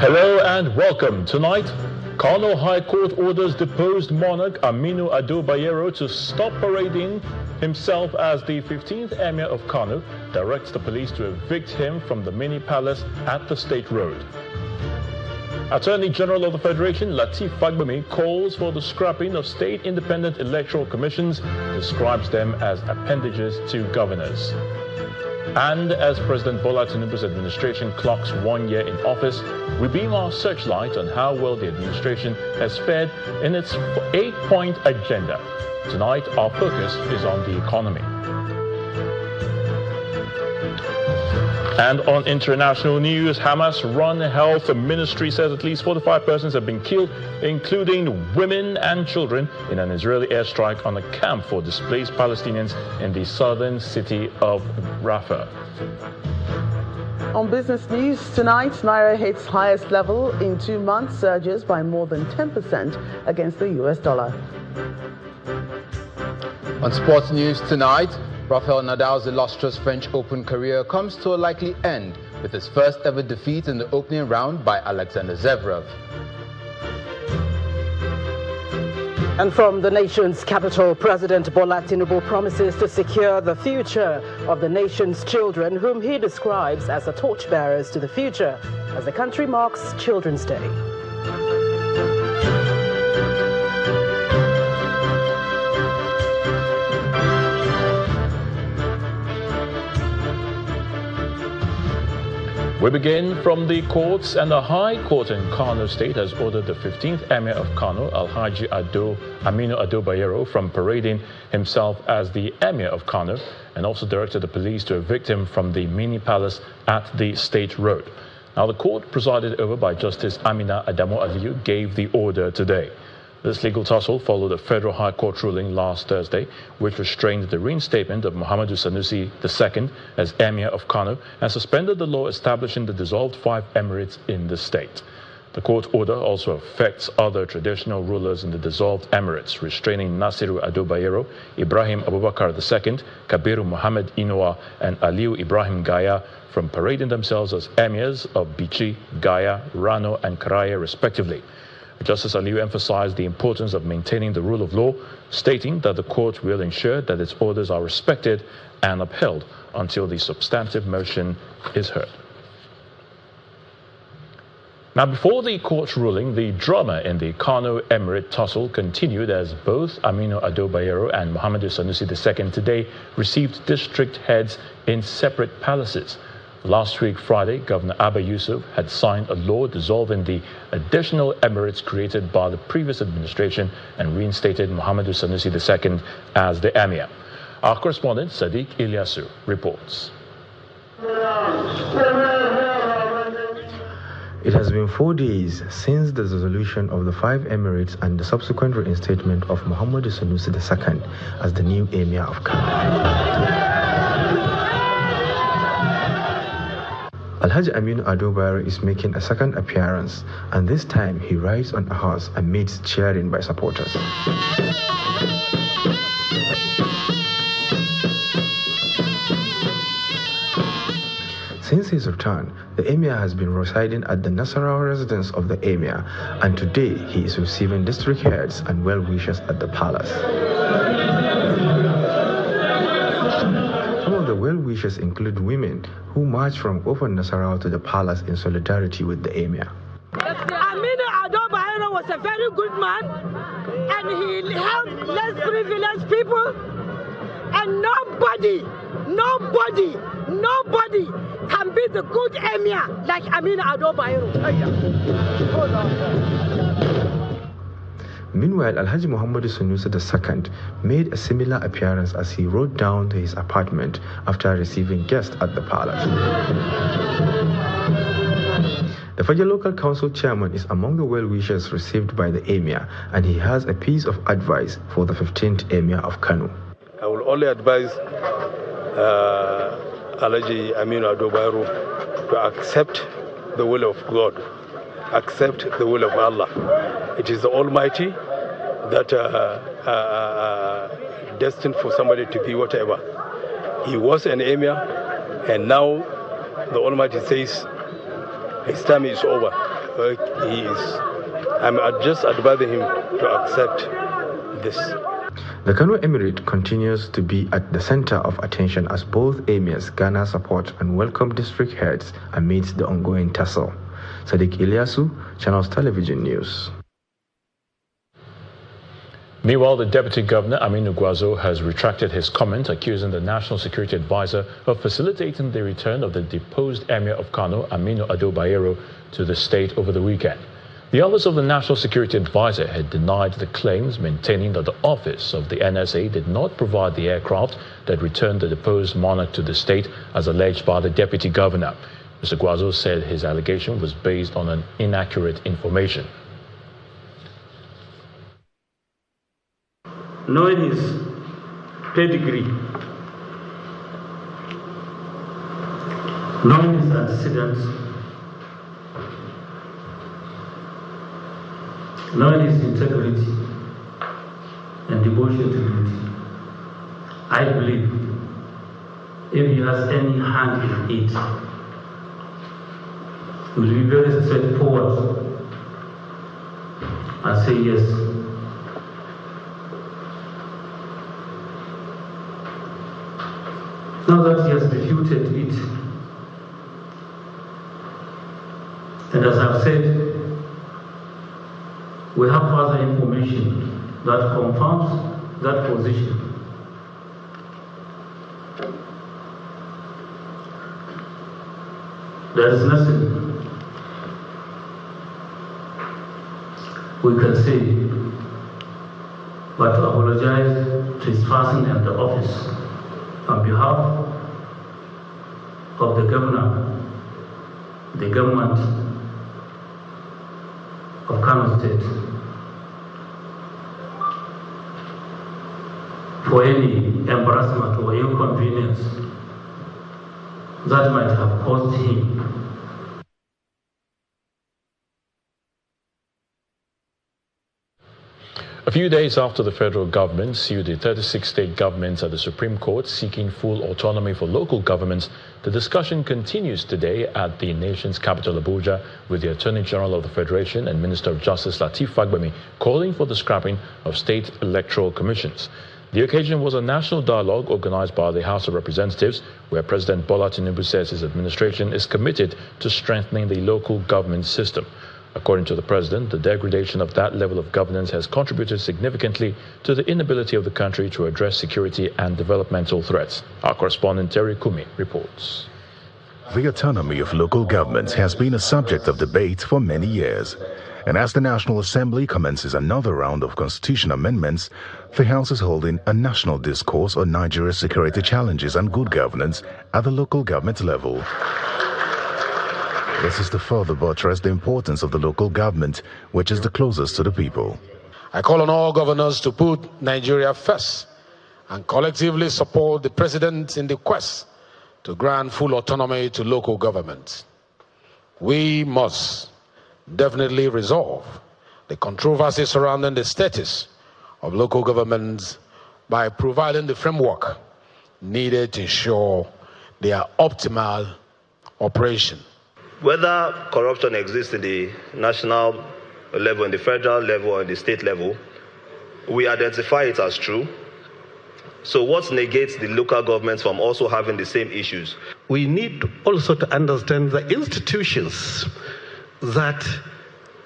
Hello and welcome. Tonight, Kano High Court orders deposed monarch Aminu Ado Bayero to stop parading himself as the 15th Emir of Kano, directs the police to evict him from the mini palace at the State Road. Attorney General of the Federation, Lateef Fagbemi, calls for the scrapping of state independent electoral commissions, describes them as appendages to governors. And as President Bola Tinubu's administration clocks 1 year in office, we beam our searchlight on how well the administration has fared in its 8-point agenda. Tonight, our focus is on the economy. And on international news, Hamas-run health ministry says at least 45 persons have been killed, including women and children, in an Israeli airstrike on a camp for displaced Palestinians in the southern city of Rafah. On business news tonight, Naira hits highest level in 2 months, surges by more than 10% against the US dollar. On sports news tonight, Rafael Nadal's illustrious French Open career comes to a likely end with his first ever defeat in the opening round by Alexander Zverev. And from the nation's capital, President Bola Tinubu promises to secure the future of the nation's children, whom he describes as the torchbearers to the future, as the country marks Children's Day. We begin from the courts, and the High Court in Kano State has ordered the 15th Emir of Kano, Alhaji Aminu Ado Bayero, from parading himself as the Emir of Kano, and also directed the police to evict him from the mini palace at the State Road. Now, the court, presided over by Justice Amina Adamu Aliyu, gave the order today. This legal tussle followed a federal high court ruling last Thursday, which restrained the reinstatement of Muhammadu Sanusi II as Emir of Kano and suspended the law establishing the dissolved 5 emirates in the state. The court order also affects other traditional rulers in the dissolved emirates, restraining Nasiru Ado Bayero, Ibrahim Abubakar II, Kabiru Muhammad Inuwa, and Aliu Ibrahim Gaya from parading themselves as emirs of Bichi, Gaya, Rano, and Karaya, respectively. Justice Aliyu emphasized the importance of maintaining the rule of law, stating that the court will ensure that its orders are respected and upheld until the substantive motion is heard. Now, before the court's ruling, the drama in the Kano Emirate tussle continued as both Aminu Ado Bayero and Muhammadu Sanusi II today received district heads in separate palaces. Last week, Friday, Governor Abba Yusuf had signed a law dissolving the additional emirates created by the previous administration and reinstated Muhammadu Sanusi II as the emir. Our correspondent, Sadiq Ilyasu, reports. It has been 4 days since the dissolution of the 5 emirates and the subsequent reinstatement of Muhammadu Sanusi II as the new emir of Kano. Alhaji Aminu Ado Bayero is making a second appearance, and this time he rides on a horse amidst cheering by supporters. Since his return, the emir has been residing at the Nasarawa residence of the emir, and today he is receiving district heads and well-wishers at the palace. Some of the well-wishers include women who marched from Open Nasarawa to the palace in solidarity with the emir. Aminu Ado Bayero was a very good man, and he helped less privileged people, and nobody can be the good emir like Aminu Ado Bayero. Meanwhile, Alhaji Muhammadu Sanusi II made a similar appearance as he rode down to his apartment after receiving guests at the palace. The Fajr Local Council chairman is among the well-wishers received by the emir, and he has a piece of advice for the 15th emir of Kano. I will only advise Alhaji Aminu Ado Bayero to accept the will of God, accept the will of Allah. It is the Almighty that destined for somebody to be whatever. He was an emir, and now the Almighty says his time is over. he is. I'm just advising him to accept this. The Kano Emirate continues to be at the center of attention as both emirs garner support and welcome district heads amidst the ongoing tussle. Sadiq Ilyasu, Channels Television News. Meanwhile, the Deputy Governor, Aminu has retracted his comment accusing the National Security Advisor of facilitating the return of the deposed Emir of Kano, Aminu Ado Bayero, to the state over the weekend. The office of the National Security Advisor had denied the claims, maintaining that the office of the NSA did not provide the aircraft that returned the deposed monarch to the state, as alleged by the Deputy Governor. Mr. Guazo said his allegation was based on an inaccurate information. Knowing his pedigree, knowing his antecedents, knowing his integrity and devotion to duty, I believe if he has any hand in it, he will be very straightforward and say yes. Now that he has refuted it, and as I've said, we have further information that confirms that position. There is nothing we can say but to apologize to his person and the office on behalf of the governor, the government of Kano State, for any embarrassment or inconvenience that might have caused him. A few days after the federal government sued the 36 state governments at the Supreme Court seeking full autonomy for local governments, the discussion continues today at the nation's capital, Abuja, with the Attorney General of the Federation and Minister of Justice Lateef Fagbemi calling for the scrapping of state electoral commissions. The occasion was a national dialogue organized by the House of Representatives, where President Bola Tinubu says his administration is committed to strengthening the local government system. According to the president, the degradation of that level of governance has contributed significantly to the inability of the country to address security and developmental threats. Our correspondent Terry Kumi reports. The autonomy of local governments has been a subject of debate for many years. And as the National Assembly commences another round of constitutional amendments, the House is holding a national discourse on Nigeria's security challenges and good governance at the local government level. This is to further buttress the importance of the local government, which is the closest to the people. I call on all governors to put Nigeria first and collectively support the president in the quest to grant full autonomy to local governments. We must definitely resolve the controversy surrounding the status of local governments by providing the framework needed to ensure their optimal operation. Whether corruption exists in the national level, in the federal level, or in the state level, we identify it as true. So what negates the local governments from also having the same issues? We need also to understand the institutions that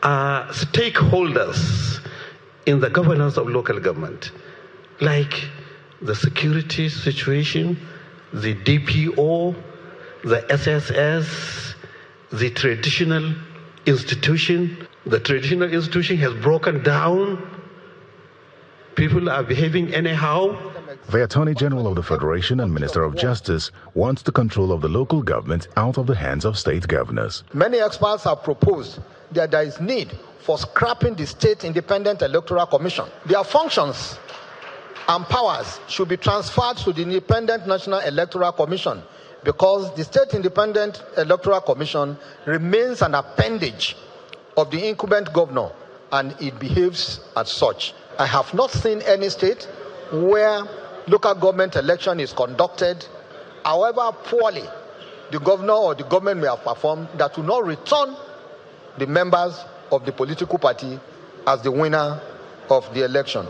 are stakeholders in the governance of local government, like the security situation, the DPO, the SSS, the traditional institution. The traditional institution has broken down. People are behaving anyhow. The Attorney General of the Federation and Minister of Justice wants the control of the local government out of the hands of state governors. Many experts have proposed that there is need for scrapping the State Independent Electoral Commission. Their functions and powers should be transferred to the Independent National Electoral Commission, because the State Independent Electoral Commission remains an appendage of the incumbent governor, and it behaves as such. I have not seen any state where local government election is conducted, however poorly the governor or the government may have performed, that will not return the members of the political party as the winner of the election.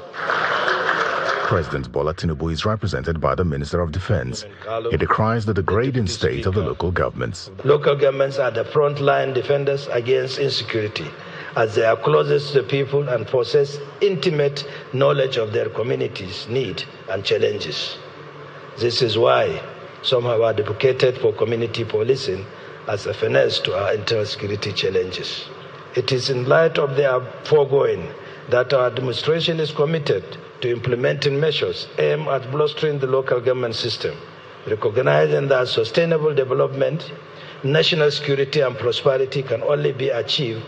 President Bola Tinubu is represented by the Minister of Defense. He decries the degrading state of the local governments. Local governments are the frontline defenders against insecurity, as they are closest to the people and possess intimate knowledge of their communities' needs and challenges. This is why some have advocated for community policing as a finesse to our internal security challenges. It is in light of the foregoing that our administration is committed to implementing measures aimed at bolstering the local government system, recognizing that sustainable development, national security and prosperity can only be achieved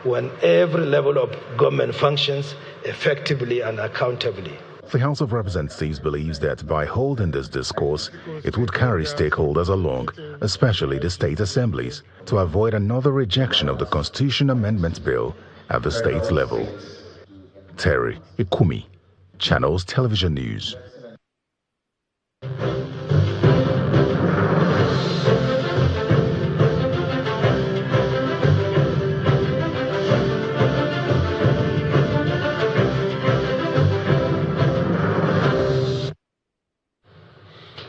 when every level of government functions effectively and accountably. The House of Representatives believes that by holding this discourse, it would carry stakeholders along, especially the state assemblies, to avoid another rejection of the Constitution Amendment Bill at the state level. Terry Ikumi, Channels Television News.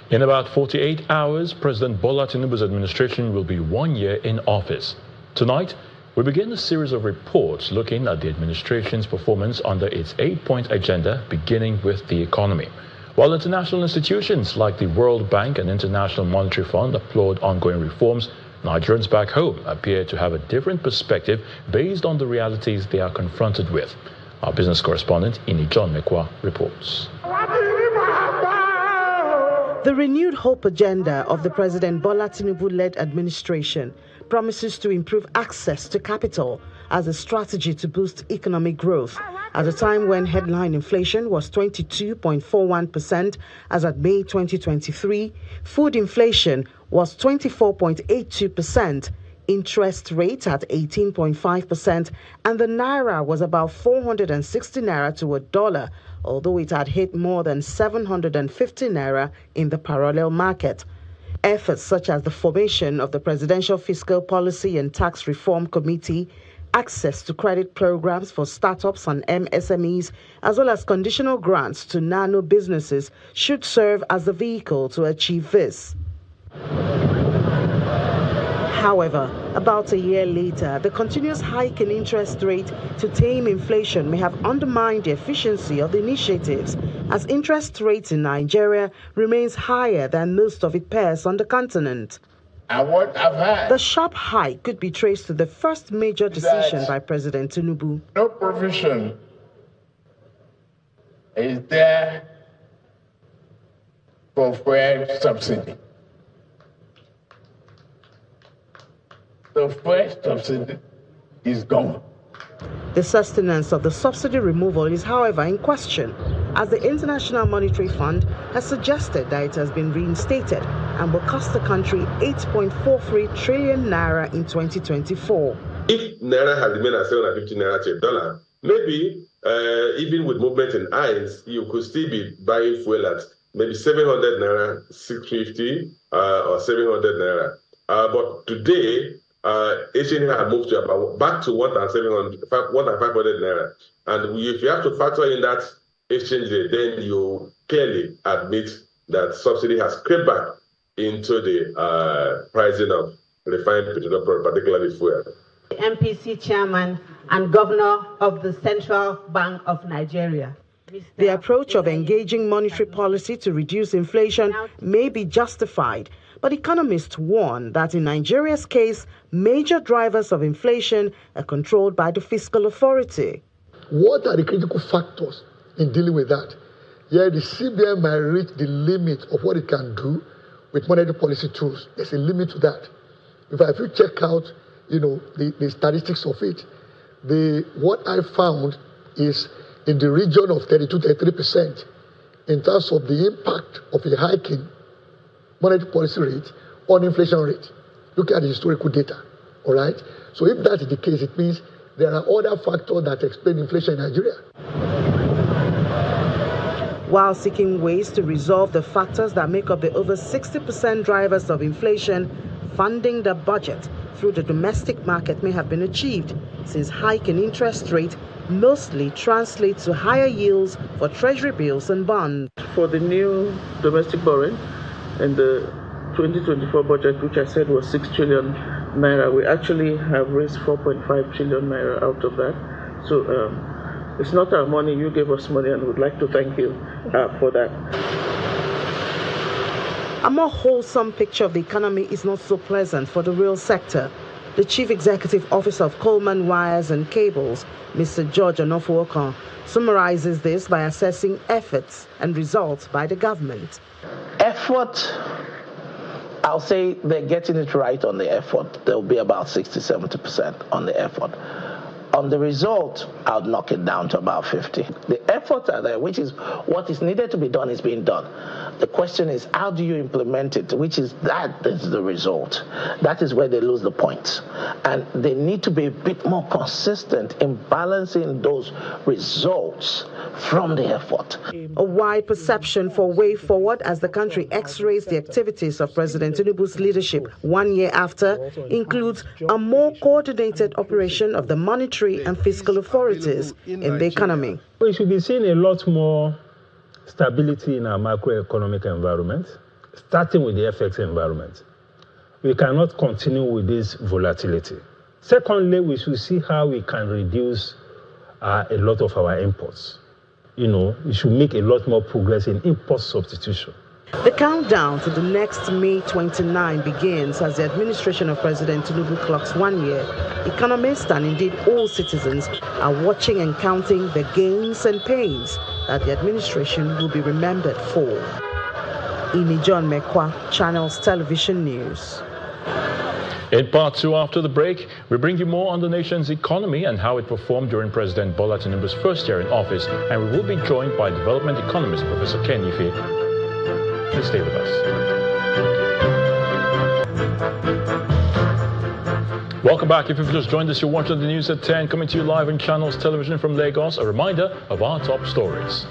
In about 48 hours, President Bola Tinubu's administration will be 1 year in office. Tonight, we begin a series of reports looking at the administration's performance under its 8-point agenda, beginning with the economy. While international institutions like the World Bank and International Monetary Fund applaud ongoing reforms, Nigerians back home appear to have a different perspective based on the realities they are confronted with. Our business correspondent, Ini John Mekwa, reports. The renewed hope agenda of the President Bola Tinubu-led administration promises to improve access to capital as a strategy to boost economic growth. At a time when headline inflation was 22.41% as at May 2023, food inflation was 24.82%, interest rate at 18.5%, and the Naira was about 460 Naira to a dollar, although it had hit more than 750 Naira in the parallel market. Efforts such as the formation of the Presidential Fiscal Policy and Tax Reform Committee, access to credit programs for startups and MSMEs, as well as conditional grants to nano businesses should serve as the vehicle to achieve this. However, about a year later, the continuous hike in interest rate to tame inflation may have undermined the efficiency of the initiatives, as interest rates in Nigeria remains higher than most of its peers on the continent. The sharp hike could be traced to the first major decision by President Tinubu. No provision is there for fuel subsidy. The first subsidy is gone. The sustenance of the subsidy removal is, however, in question, as the International Monetary Fund has suggested that it has been reinstated and will cost the country 8.43 trillion Naira in 2024. If Naira had remained at 750 Naira to a dollar, maybe even with movement in eyes, you could still be buying fuel at maybe 700 Naira, 650 or 700 Naira. But today, HN had moved to about back to 1,500 Naira. And if you have to factor in that exchange rate, then you clearly admit that subsidy has crept back into the pricing of refined petroleum products, particularly fuel. The MPC chairman and governor of the Central Bank of Nigeria. The approach of engaging monetary policy to reduce inflation may be justified, but economists warn that in Nigeria's case, major drivers of inflation are controlled by the fiscal authority. What are the critical factors in dealing with that? Yeah, the CBN might reach the limit of what it can do with monetary policy tools. There's a limit to that. If you check out, the statistics of it, what I found is in the region of 32-33% in terms of the impact of a hiking monetary policy rate on inflation rate. Look at the historical data, all right? So if that is the case, it means there are other factors that explain inflation in Nigeria. While seeking ways to resolve the factors that make up the over 60% drivers of inflation, funding the budget, through the domestic market may have been achieved, since hike in interest rate mostly translates to higher yields for treasury bills and bonds. For the new domestic borrowing and the 2024 budget, which I said was 6 trillion naira, we actually have raised 4.5 trillion naira out of that. So it's not our money. You gave us money, and we'd like to thank you for that. A more wholesome picture of the economy is not so pleasant for the real sector. The Chief Executive Officer of Coleman Wires and Cables, Mr. George Onofuokan, summarizes this by assessing efforts and results by the government. Effort, I'll say they're getting it right on the effort. There'll be about 60-70% on the effort. On the result, I'll knock it down to about 50. The efforts are there, which is what is needed to be done is being done. The question is, how do you implement it, which is that is the result. That is where they lose the points. And they need to be a bit more consistent in balancing those results from the effort. A wide perception for way forward as the country x-rays the activities of President Tinubu's leadership 1 year after includes a more coordinated operation of the monetary and fiscal authorities in the economy. We should be seeing a lot more stability in our macroeconomic environment, starting with the FX environment. We cannot continue with this volatility. Secondly, we should see how we can reduce a lot of our imports. We should make a lot more progress in import substitution. The countdown to the next May 29 begins as the administration of President Tinubu clocks 1 year. Economists and indeed all citizens are watching and counting the gains and pains that the administration will be remembered for. Ini John Mekwa, Channels Television News. In part 2 after the break, we bring you more on the nation's economy and how it performed during President Bola Tinubu's first year in office, and we will be joined by development economist Professor Ken Ife. Please stay with us. Welcome back. If you've just joined us, you're watching the news at 10, coming to you live on Channels Television from Lagos. A reminder of our top stories.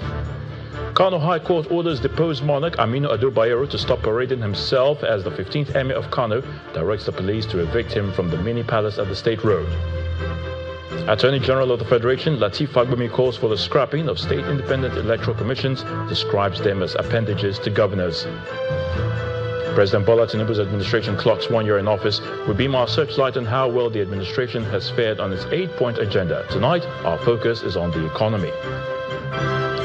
Kano High Court orders deposed monarch Aminu Ado Bayero to stop parading himself as the 15th Emir of Kano, directs the police to evict him from the mini palace at the State Road. Attorney General of the Federation, Lateef Fagbemi, calls for the scrapping of state independent electoral commissions, describes them as appendages to governors. President Bola Tinubu's administration clocks 1 year in office. We beam our searchlight on how well the administration has fared on its 8-point agenda. Tonight, our focus is on the economy.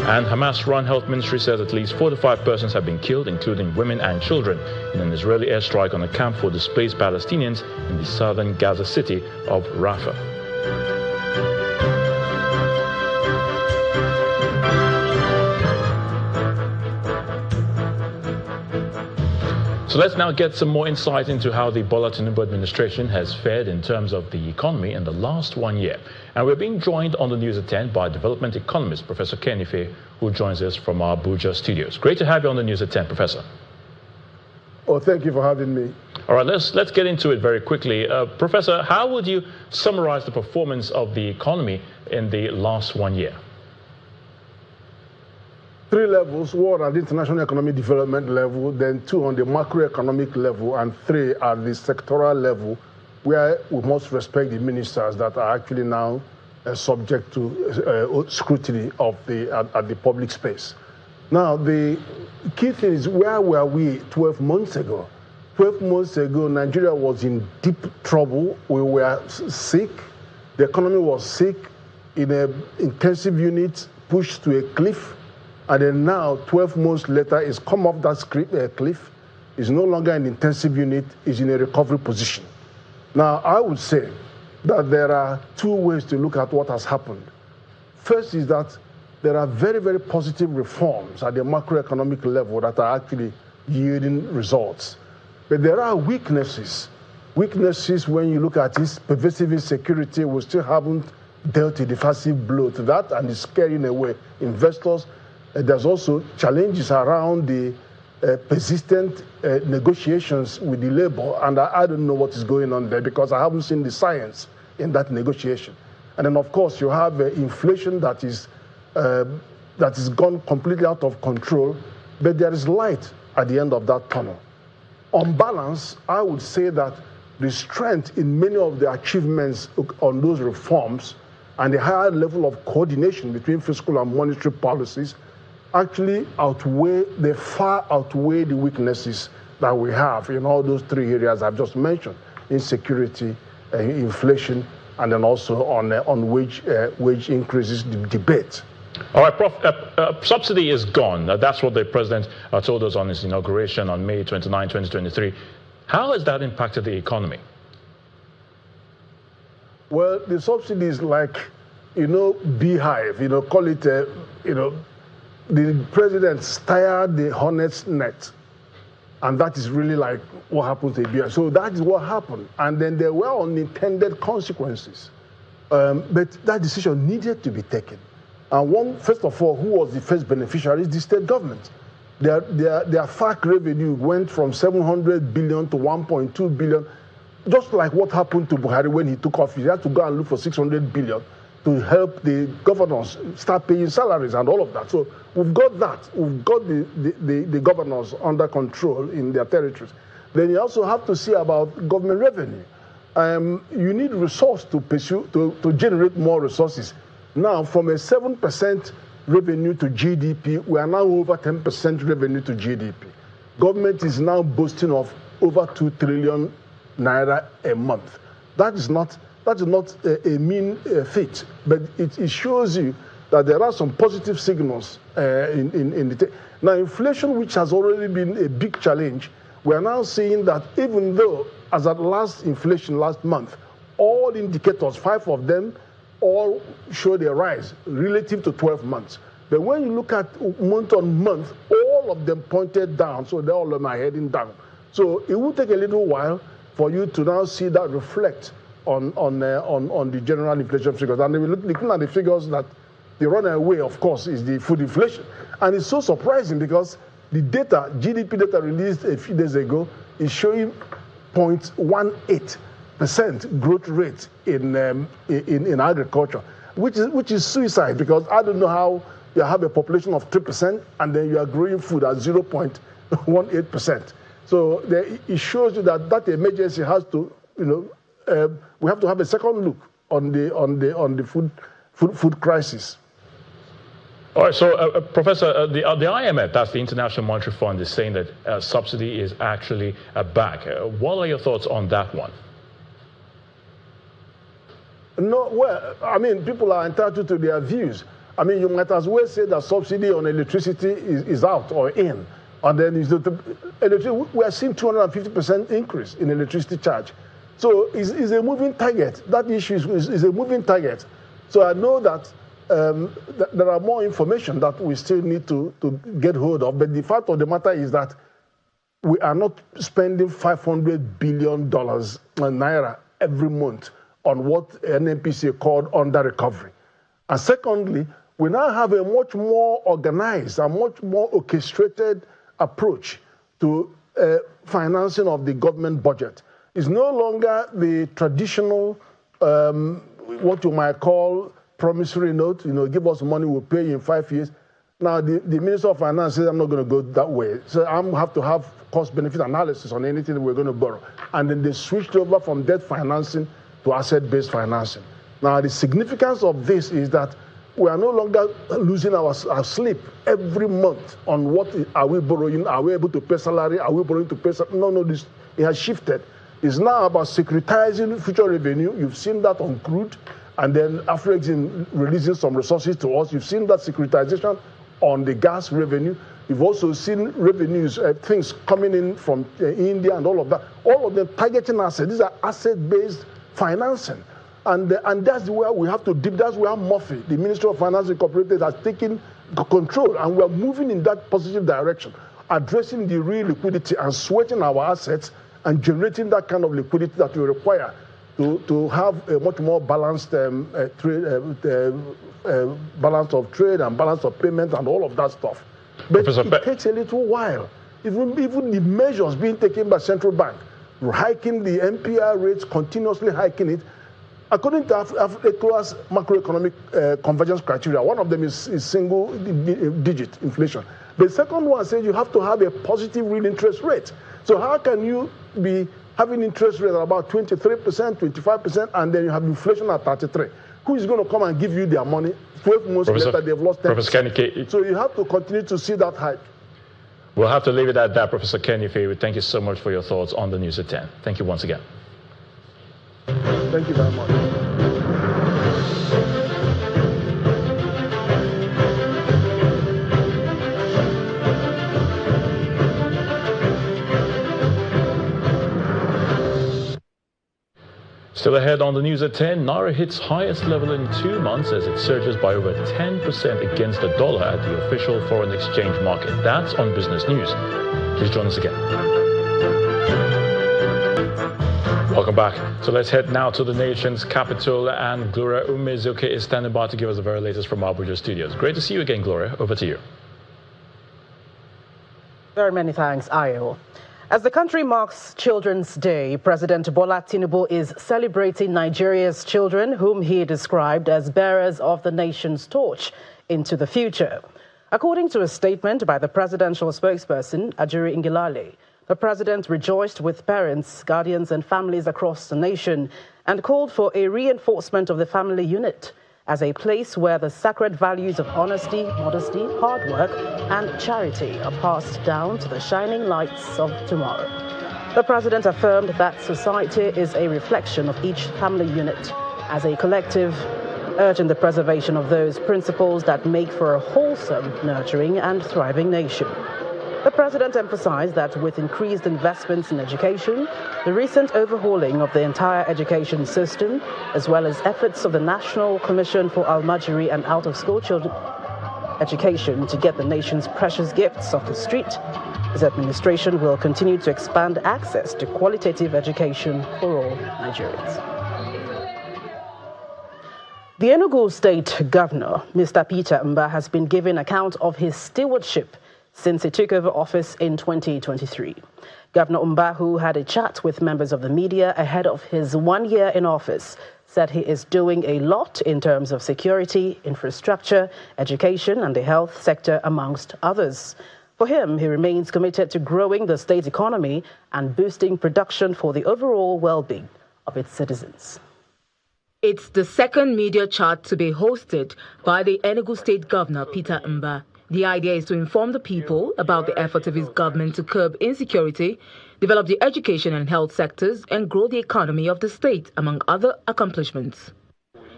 And Hamas-run health ministry says at least 45 persons have been killed, including women and children, in an Israeli airstrike on a camp for displaced Palestinians in the southern Gaza city of Rafah. So let's now get some more insight into how the Bola Tinubu administration has fared in terms of the economy in the last 1 year. And we're being joined on the news at 10 by development economist Professor Ken Ife, who joins us from our Abuja studios. Great to have you on the news at 10, Professor. Oh, thank you for having me. All right, let's get into it very quickly. Professor, how would you summarize the performance of the economy in the last 1 year? 3 levels: 1 at the international economic development level, then 2 on the macroeconomic level, and 3 at the sectoral level, where we must respect the ministers that are actually now subject to scrutiny of at the public space. Now, the key thing is, where were we 12 months ago? 12 months ago, Nigeria was in deep trouble. We were sick. The economy was sick, in an intensive unit, pushed to a cliff. And then now, 12 months later, it's come off that cliff. It's no longer an intensive unit. It's in a recovery position. Now, I would say that there are 2 ways to look at what has happened. First is that there are very, very positive reforms at the macroeconomic level that are actually yielding results. But there are weaknesses. Weaknesses when you look at this pervasive insecurity. We still haven't dealt a decisive blow to that, and it's scaring away investors. There's also challenges around the persistent negotiations with the labor, and I don't know what is going on there because I haven't seen the science in that negotiation. And then, of course, you have inflation that is gone completely out of control, but there is light at the end of that tunnel. On balance, I would say that the strength in many of the achievements on those reforms and the higher level of coordination between fiscal and monetary policies actually far outweigh the weaknesses that we have in all those three areas I've just mentioned: insecurity, inflation, and then also on wage increases debate. All right, Prof. Subsidy is gone. That's what the president told us on his inauguration on May 29, 2023. How has that impacted the economy? Well, the subsidy is like, beehive, call it, the president stirred the hornet's net. And that is really like what happens to a beehive. So that is what happened. And then there were unintended consequences. But that decision needed to be taken. And first of all, who was the first beneficiary is the state government. Their FAC revenue went from 700 billion to 1.2 billion, just like what happened to Buhari when he took office. He had to go and look for 600 billion to help the governors start paying salaries and all of that. So we've got that. We've got the governors under control in their territories. Then you also have to see about government revenue. You need resource to pursue, to generate more resources. Now, from a 7% revenue to GDP, we are now over 10% revenue to GDP. Government is now boasting of over 2 trillion naira a month. That is not a mean feat, but it shows you that there are some positive signals in the now inflation, which has already been a big challenge. We are now seeing that even though, as at last inflation last month, all indicators, 5 of them, all showed a rise relative to 12 months. But when you look at month on month, all of them pointed down, so they all of them are heading down. So it will take a little while for you to now see that reflect on the general inflation figures. And we're looking at the figures that the runaway, of course, is the food inflation. And it's so surprising because the data, GDP data released a few days ago, is showing 0.18% growth rate in agriculture, which is suicide, because I don't know how you have a population of 3% and then you are growing food at 0.18%. So it shows you that emergency has to, we have to have a second look on the food crisis. All right, so Professor, the IMF, that's the International Monetary Fund, is saying that subsidy is actually back. What are your thoughts on that one? No, well, I mean, people are entitled to their views. I mean, you might as well say that subsidy on electricity is out or in. And then we are seeing 250% increase in electricity charge. So it's a moving target. That issue is a moving target. So I know that there are more information that we still need to get hold of. But the fact of the matter is that we are not spending $500 billion Naira every month on what NNPC called under recovery. And secondly, we now have a much more organized and much more orchestrated approach to financing of the government budget. It's no longer the traditional, what you might call promissory note, give us money, we'll pay you in 5 years. Now, the Minister of Finance says, I'm not going to go that way. So I have to have cost-benefit analysis on anything that we're going to borrow. And then they switched over from debt financing to asset-based financing. Now, the significance of this is that we are no longer losing our sleep every month on what are we borrowing, are we able to pay salary, are we borrowing to pay salary? No, it has shifted. It's now about securitizing future revenue. You've seen that on crude, and then after releasing some resources to us, you've seen that securitization on the gas revenue. You've also seen revenues, things coming in from India and all of that. All of them targeting assets. These are asset-based financing. And that's where we have to dip. That's where Murphy, the Ministry of Finance Incorporated, has taken control. And we're moving in that positive direction, addressing the real liquidity and sweating our assets and generating that kind of liquidity that we require to have a much more balanced balance of trade and balance of payment and all of that stuff. But it takes a little while. Even the measures being taken by central bank, hiking the MPR rates, continuously hiking it. According to Electoral's macroeconomic convergence criteria, one of them is single-digit inflation. The second one says you have to have a positive real interest rate. So how can you be having interest rates at about 23%, 25%, and then you have inflation at 33%. Who is going to come and give you their money? 12 months later, they've lost 10%. So you have to continue to see that hike. We'll have to leave it at that, Professor Kenny Faye. Thank you so much for your thoughts on the news at 10. Thank you once again. Thank you very much. Still ahead on the news at 10, Naira hits highest level in 2 months as it surges by over 10% against the dollar at the official foreign exchange market. That's on Business News. Please join us again. Welcome back. So let's head now to the nation's capital, and Gloria Umezuke is standing by to give us the very latest from Abuja studios. Great to see you again, Gloria. Over to you. Very many thanks, Ayo. As the country marks Children's Day, President Bola Tinubu is celebrating Nigeria's children, whom he described as bearers of the nation's torch into the future. According to a statement by the presidential spokesperson, Ajuri Ngilale, the president rejoiced with parents, guardians and families across the nation and called for a reinforcement of the family unit as a place where the sacred values of honesty, modesty, hard work and charity are passed down to the shining lights of tomorrow. The president affirmed that society is a reflection of each family unit as a collective, urging the preservation of those principles that make for a wholesome, nurturing and thriving nation. The president emphasized that with increased investments in education, the recent overhauling of the entire education system, as well as efforts of the National Commission for Al-Majiri and Out-of-School Children Education to get the nation's precious gifts off the street, his administration will continue to expand access to qualitative education for all Nigerians. The Enugu State Governor, Mr. Peter Mba, has been given account of his stewardship since he took over office in 2023. Governor Mba, who had a chat with members of the media ahead of his 1 year in office, said he is doing a lot in terms of security, infrastructure, education and the health sector, amongst others. For him, he remains committed to growing the state economy and boosting production for the overall well-being of its citizens. It's the second media chat to be hosted by the Enugu State Governor, Peter Mba. The idea is to inform the people about the effort of his government to curb insecurity, develop the education and health sectors, and grow the economy of the state, among other accomplishments.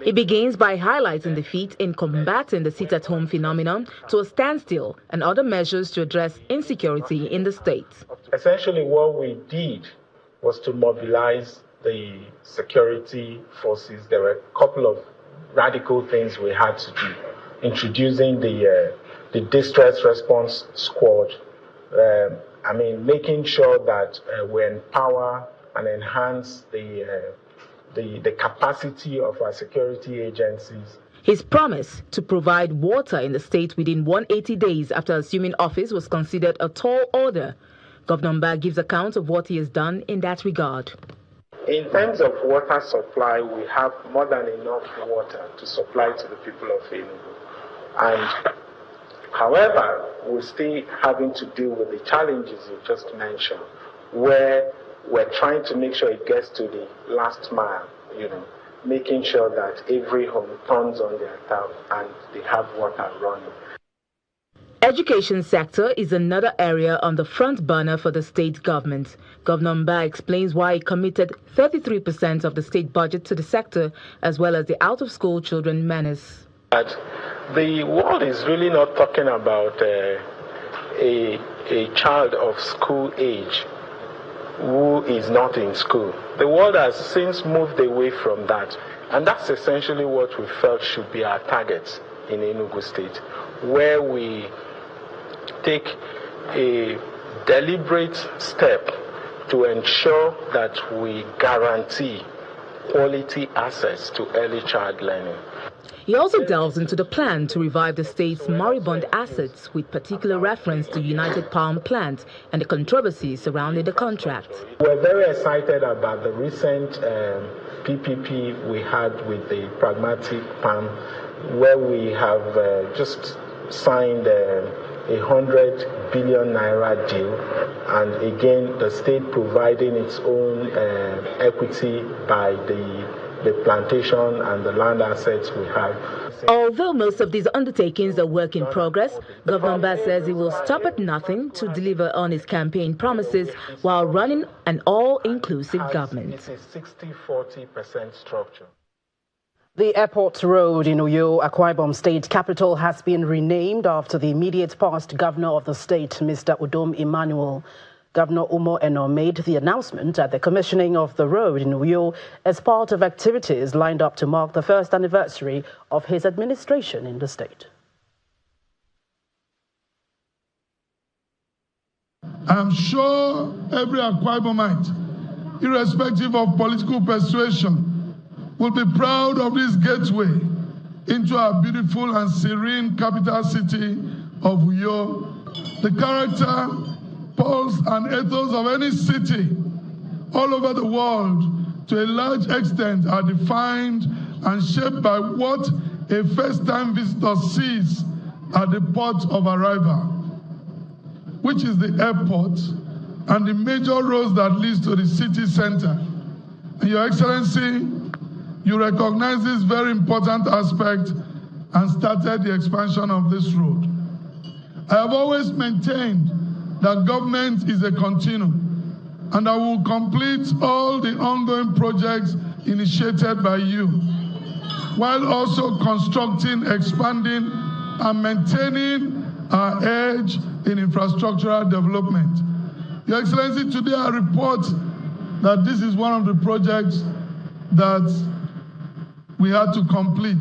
He begins by highlighting the feat in combating the sit-at-home phenomenon to a standstill and other measures to address insecurity in the state. Essentially, what we did was to mobilize the security forces. There were a couple of radical things we had to do, introducing the distress response squad, making sure that we empower and enhance the capacity of our security agencies. His promise to provide water in the state within 180 days after assuming office was considered a tall order. Governor Mba gives account of what he has done in that regard. In terms of water supply, we have more than enough water to supply to the people of Enugu. And however, we're still having to deal with the challenges you just mentioned, where we're trying to make sure it gets to the last mile, making sure that every home turns on their tap and they have water running. Education sector is another area on the front burner for the state government. Governor Mba explains why he committed 33% of the state budget to the sector, as well as the out-of-school children menace. But the world is really not talking about a child of school age who is not in school. The world has since moved away from that, and that's essentially what we felt should be our target in Enugu State, where we take a deliberate step to ensure that we guarantee quality access to early child learning. He also delves into the plan to revive the state's moribund assets, with particular reference to United Palm Plant and the controversy surrounding the contract. We're very excited about the recent PPP we had with the Pragmatic Palm, where we have just signed 100 billion naira deal, and again the state providing its own equity by the plantation and the land assets we have. Although most of these undertakings are work in progress, Governor Mba says he will stop at nothing to deliver on his campaign promises while running an all-inclusive government. It's a 60-40% structure. The airport road in Uyo, Akwa Ibom state capital, has been renamed after the immediate past governor of the state, Mr. Udom Emmanuel. Governor Umo Eno made the announcement at the commissioning of the road in Uyo as part of activities lined up to mark the first anniversary of his administration in the state. I'm sure every Akwa Ibomite, irrespective of political persuasion, will be proud of this gateway into our beautiful and serene capital city of Uyo. The character, pulse and ethos of any city all over the world to a large extent are defined and shaped by what a first-time visitor sees at the port of arrival, which is the airport and the major roads that leads to the city center. And Your Excellency, you recognize this very important aspect and started the expansion of this road. I have always maintained that government is a continuum, and I will complete all the ongoing projects initiated by you, while also constructing, expanding, and maintaining our edge in infrastructural development. Your Excellency, today I report that this is one of the projects that we had to complete.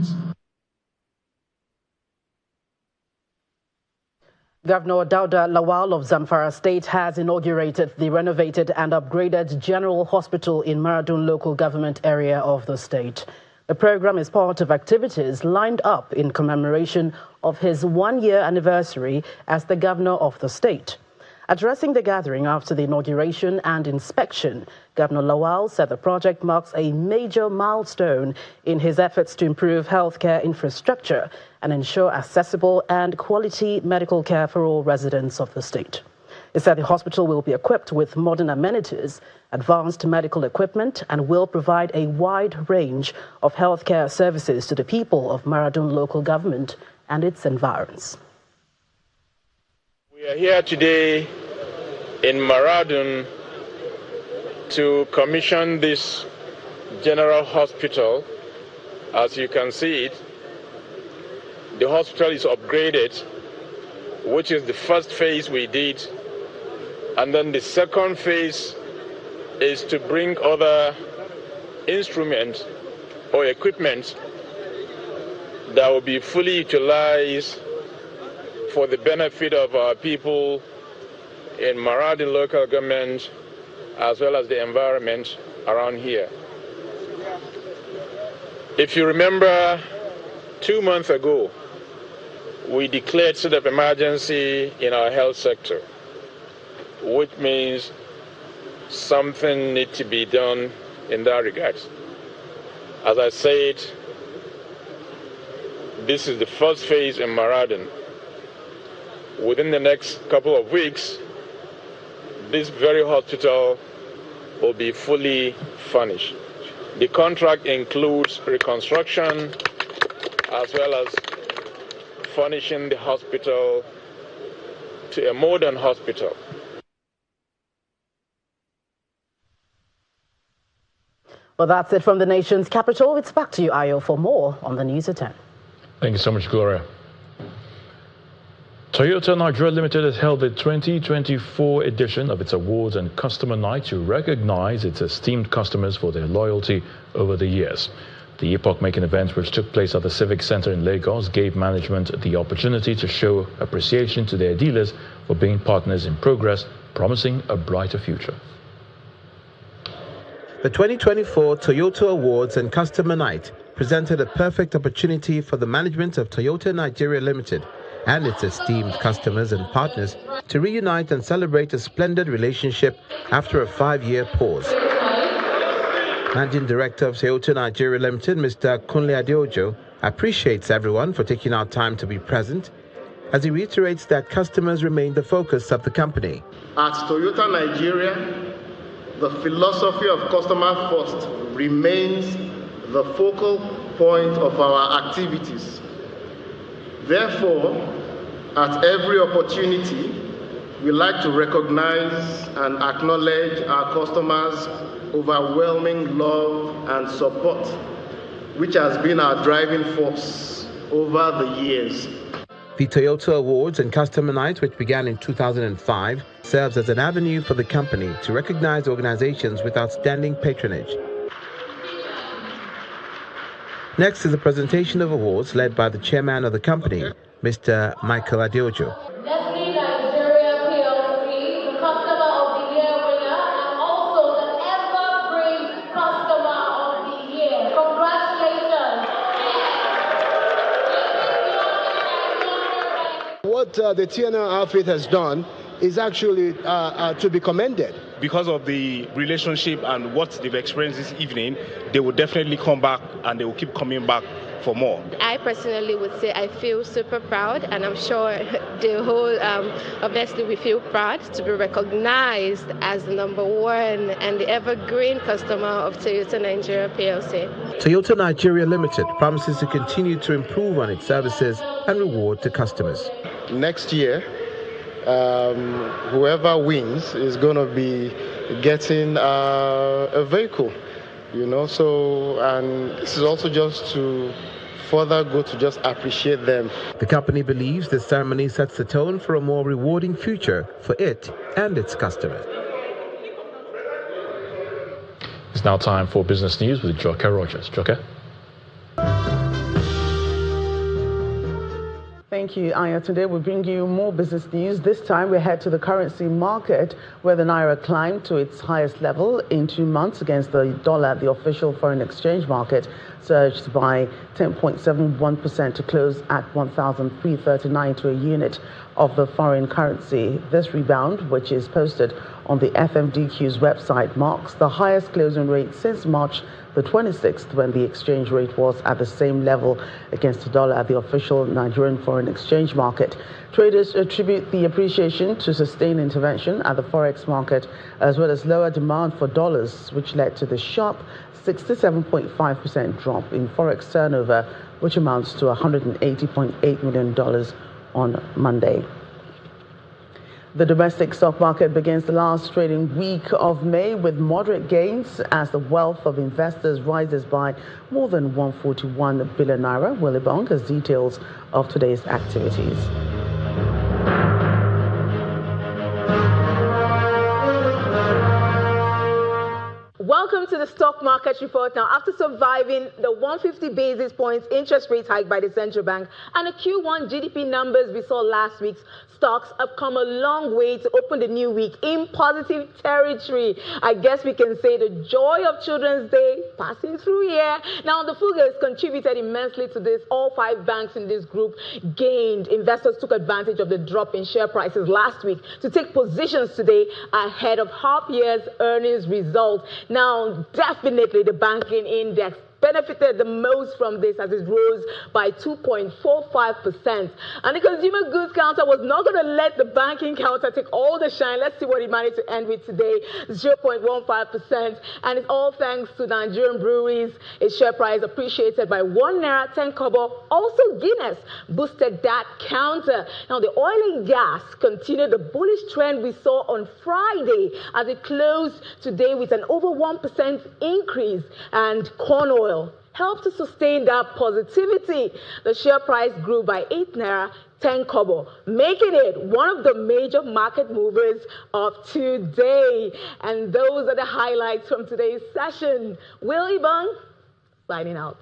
Governor Dauda Lawal of Zamfara State has inaugurated the renovated and upgraded General Hospital in Maradun local government area of the state. The program is part of activities lined up in commemoration of his one-year anniversary as the governor of the state. Addressing the gathering after the inauguration and inspection, Governor Lawal said the project marks a major milestone in his efforts to improve healthcare infrastructure and ensure accessible and quality medical care for all residents of the state. He said the hospital will be equipped with modern amenities, advanced medical equipment, and will provide a wide range of healthcare services to the people of Maradun local government and its environs. We are here today in Maradun to commission this general hospital. As you can see it, the hospital is upgraded, which is the first phase we did. And then the second phase is to bring other instruments or equipment that will be fully utilized for the benefit of our people in Maradun local government as well as the environment around here. If you remember, 2 months ago, we declared state of emergency in our health sector, which means something needs to be done in that regard. As I said, this is the first phase in Maradun. Within the next couple of weeks, this very hospital will be fully furnished. The contract includes reconstruction as well as furnishing the hospital to a modern hospital. Well, that's it from the nation's capital. It's back to you, Ayo, for more on the News at 10. Thank you so much, Gloria. Toyota Nigeria Limited has held the 2024 edition of its Awards and Customer Night to recognize its esteemed customers for their loyalty over the years. The epoch-making event, which took place at the Civic Center in Lagos, gave management the opportunity to show appreciation to their dealers for being partners in progress, promising a brighter future. The 2024 Toyota Awards and Customer Night presented a perfect opportunity for the management of Toyota Nigeria Limited and its esteemed customers and partners to reunite and celebrate a splendid relationship after a 5-year pause. Managing Director of Toyota Nigeria Limited, Mr. Kunle Adeojo, appreciates everyone for taking out time to be present as he reiterates that customers remain the focus of the company. At Toyota Nigeria, the philosophy of customer first remains the focal point of our activities. Therefore, at every opportunity, we like to recognize and acknowledge our customers' overwhelming love and support, which has been our driving force over the years. The Toyota Awards and Customer Night, which began in 2005, serves as an avenue for the company to recognize organizations with outstanding patronage. Next is a presentation of awards led by the chairman of the company, Mr. Michael Adeojo. What the TNL outfit has done is actually to be commended. Because of the relationship and what they've experienced this evening, they will definitely come back and they will keep coming back for more. I personally would say I feel super proud, and I'm sure the whole, obviously we feel proud to be recognized as the #1 and the evergreen customer of Toyota Nigeria PLC. Toyota Nigeria Limited promises to continue to improve on its services and reward to customers. Next year, whoever wins is going to be getting a vehicle, so, and this is also just to further go to just appreciate them. The company believes this ceremony sets the tone for a more rewarding future for it and its customers. It's now time for business news with Joke Rogers. Joke? Thank you, Aya. Today we bring you more business news. This time we head to the currency market, where the Naira climbed to its highest level in 2 months against the dollar. The official foreign exchange market surged by 10.71% to close at 1,339 to a unit of the foreign currency. This rebound, which is posted on the FMDQ's website, marks the highest closing rate since March the 26th, when the exchange rate was at the same level against the dollar at the official Nigerian foreign exchange market. Traders attribute the appreciation to sustained intervention at the forex market, as well as lower demand for dollars, which led to the sharp 67.5% drop in forex turnover, which amounts to $180.8 million on Monday. The domestic stock market begins the last trading week of May with moderate gains as the wealth of investors rises by more than 141 billion naira. Willie Bong has details of today's activities. Welcome to the stock market report. Now, after surviving the 150 basis points interest rate hike by the central bank and the Q1 GDP numbers we saw last week, stocks have come a long way to open the new week in positive territory. I guess we can say the joy of Children's Day passing through here. Now, the figures contributed immensely to this. All 5 banks in this group gained. Investors took advantage of the drop in share prices last week to take positions today ahead of half year's earnings result. Now, definitely the banking index benefited the most from this as it rose by 2.45%. And the consumer goods counter was not going to let the banking counter take all the shine. Let's see what it managed to end with today, 0.15%. And it's all thanks to Nigerian breweries. Its share price appreciated by 1 naira 10 kobo. Also, Guinness boosted that counter. Now, the oil and gas continued the bullish trend we saw on Friday as it closed today with an over 1% increase. And corn oil helped to sustain that positivity. The share price grew by 8 naira 10 kobo, making it one of the major market movers of today. And those are the highlights from today's session. Willie Bung, signing out.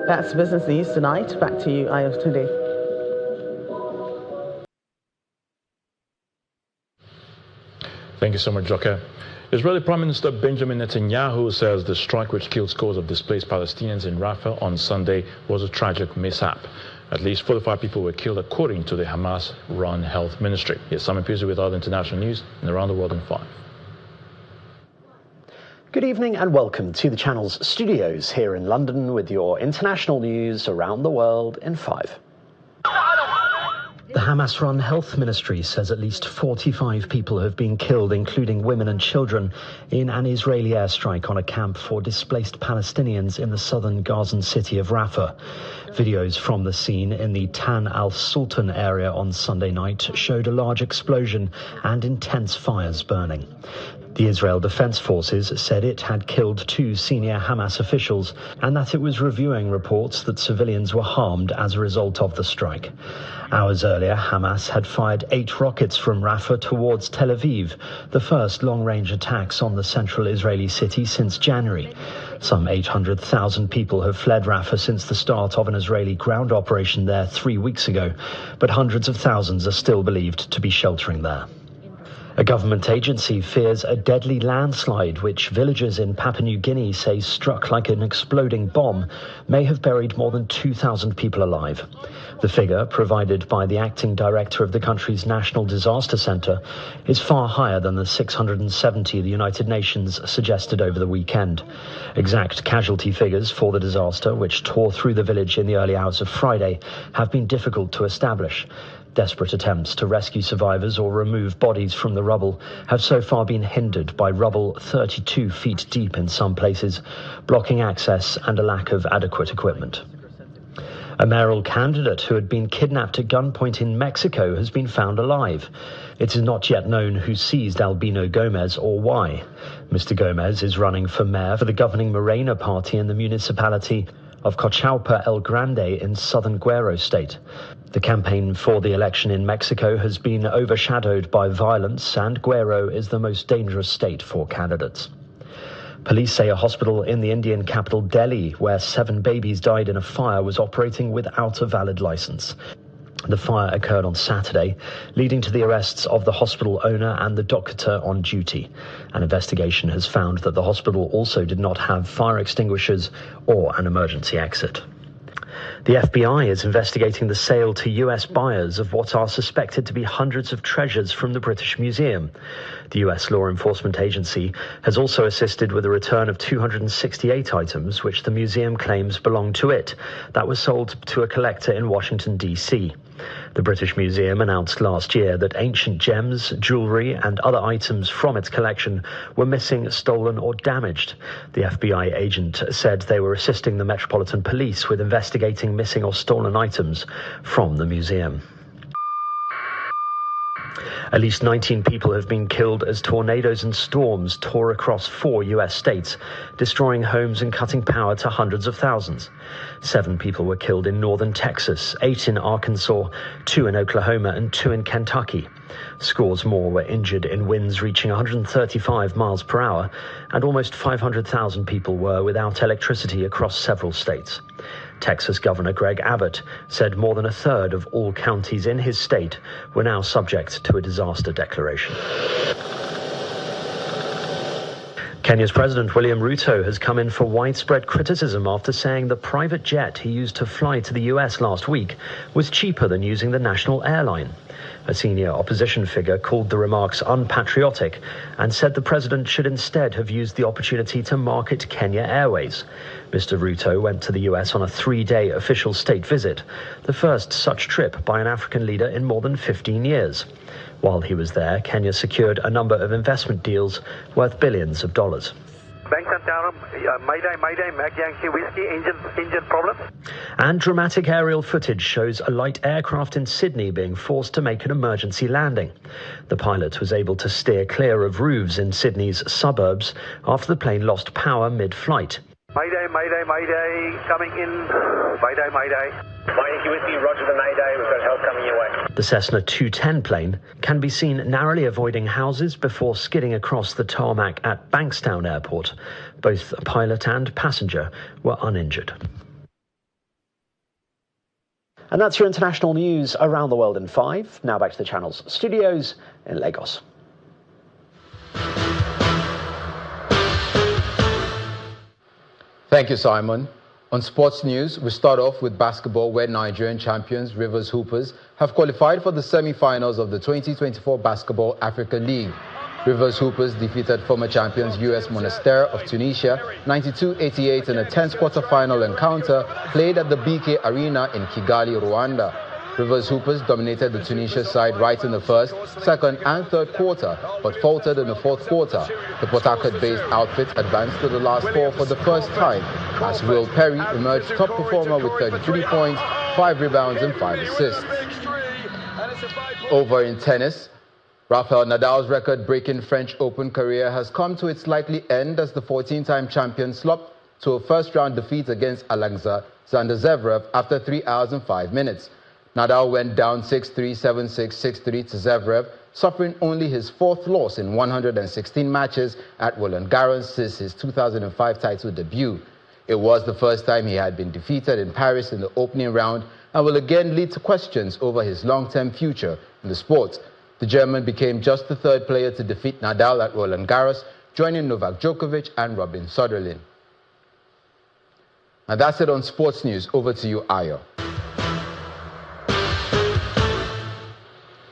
That's business news tonight. Back to you, Ayotunde. Thank you so much, Joker. Israeli Prime Minister Benjamin Netanyahu says the strike which killed scores of displaced Palestinians in Rafah on Sunday was a tragic mishap. At least 45 people were killed, according to the Hamas-run health ministry. Here's Simon Pizzi with other international news and around the world in 5. Good evening and welcome to the channel's studios here in London with your international news around the world in 5. The Hamas-run health ministry says at least 45 people have been killed, including women and children, in an Israeli airstrike on a camp for displaced Palestinians in the southern Gazan city of Rafah. Videos from the scene in the Tan al-Sultan area on Sunday night showed a large explosion and intense fires burning. The Israel Defense Forces said it had killed 2 senior Hamas officials and that it was reviewing reports that civilians were harmed as a result of the strike. Hours earlier, Hamas had fired 8 rockets from Rafah towards Tel Aviv, the first long-range attacks on the central Israeli city since January. Some 800,000 people have fled Rafah since the start of an Israeli ground operation there 3 weeks ago, but hundreds of thousands are still believed to be sheltering there. A government agency fears a deadly landslide, which villagers in Papua New Guinea say struck like an exploding bomb, may have buried more than 2,000 people alive. The figure, provided by the acting director of the country's National Disaster Centre, is far higher than the 670 the United Nations suggested over the weekend. Exact casualty figures for the disaster, which tore through the village in the early hours of Friday, have been difficult to establish. Desperate attempts to rescue survivors or remove bodies from the rubble have so far been hindered by rubble 32 feet deep in some places, blocking access and a lack of adequate equipment. A mayoral candidate who had been kidnapped at gunpoint in Mexico has been found alive. It is not yet known who seized Albino Gomez or why. Mr. Gomez is running for mayor for the governing Morena party in the municipality of Cochalpa El Grande in southern Guerrero state. The campaign for the election in Mexico has been overshadowed by violence, and Guerrero is the most dangerous state for candidates. Police say a hospital in the Indian capital Delhi, where 7 babies died in a fire, was operating without a valid license. The fire occurred on Saturday, leading to the arrests of the hospital owner and the doctor on duty. An investigation has found that the hospital also did not have fire extinguishers or an emergency exit. The FBI is investigating the sale to US buyers of what are suspected to be hundreds of treasures from the British Museum. The US law enforcement agency has also assisted with the return of 268 items which the museum claims belong to it, that was sold to a collector in Washington, D.C. The British Museum announced last year that ancient gems, jewellery and other items from its collection were missing, stolen or damaged. The FBI agent said they were assisting the Metropolitan Police with investigating missing or stolen items from the museum. At least 19 people have been killed as tornadoes and storms tore across 4 US states, destroying homes and cutting power to hundreds of thousands. 7 people were killed in northern Texas, 8 in Arkansas, 2 in Oklahoma and 2 in Kentucky. Scores more were injured in winds reaching 135 miles per hour, and almost 500,000 people were without electricity across several states. Texas Governor Greg Abbott said more than a third of all counties in his state were now subject to a disaster declaration. Kenya's President William Ruto has come in for widespread criticism after saying the private jet he used to fly to the US last week was cheaper than using the national airline. A senior opposition figure called the remarks unpatriotic and said the president should instead have used the opportunity to market Kenya Airways. Mr. Ruto went to the US on a 3-day official state visit, the first such trip by an African leader in more than 15 years. While he was there, Kenya secured a number of investment deals worth billions of dollars. Mac Yankee Whiskey, engine problem. And dramatic aerial footage shows a light aircraft in Sydney being forced to make an emergency landing. The pilot was able to steer clear of roofs in Sydney's suburbs after the plane lost power mid-flight. Mayday, coming in. Mayday. Yankee Whiskey, roger the mayday, we've got help coming your way. The Cessna 210 plane can be seen narrowly avoiding houses before skidding across the tarmac at Bankstown Airport. Both pilot and passenger were uninjured. And that's your international news around the world in 5. Now back to the channel's studios in Lagos. Thank you, Simon. On sports news, we start off with basketball, where Nigerian champions Rivers Hoopers have qualified for the semi-finals of the 2024 Basketball Africa League. Rivers Hoopers defeated former champions US Monastir of Tunisia 92-88 in a tense quarter-final encounter played at the BK Arena in Kigali, Rwanda. Rivers Hoopers dominated the Tunisia side right in the first, second and third quarter, but faltered in the fourth quarter. The Port Harcourt-based outfit advanced to the last four for the first time, as Will Perry emerged top performer with 33 points, 5 rebounds and 5 assists. Over in tennis, Rafael Nadal's record-breaking French Open career has come to its likely end as the 14-time champion slumped to a first-round defeat against Alexander Zverev after 3 hours and 5 minutes. Nadal went down 6-3, 7-6, 6-3 to Zverev, suffering only his fourth loss in 116 matches at Roland Garros since his 2005 title debut. It was the first time he had been defeated in Paris in the opening round and will again lead to questions over his long-term future in the sport. The German became just the third player to defeat Nadal at Roland Garros, joining Novak Djokovic and Robin Soderling. And that's it on Sports News. Over to you, Ayo.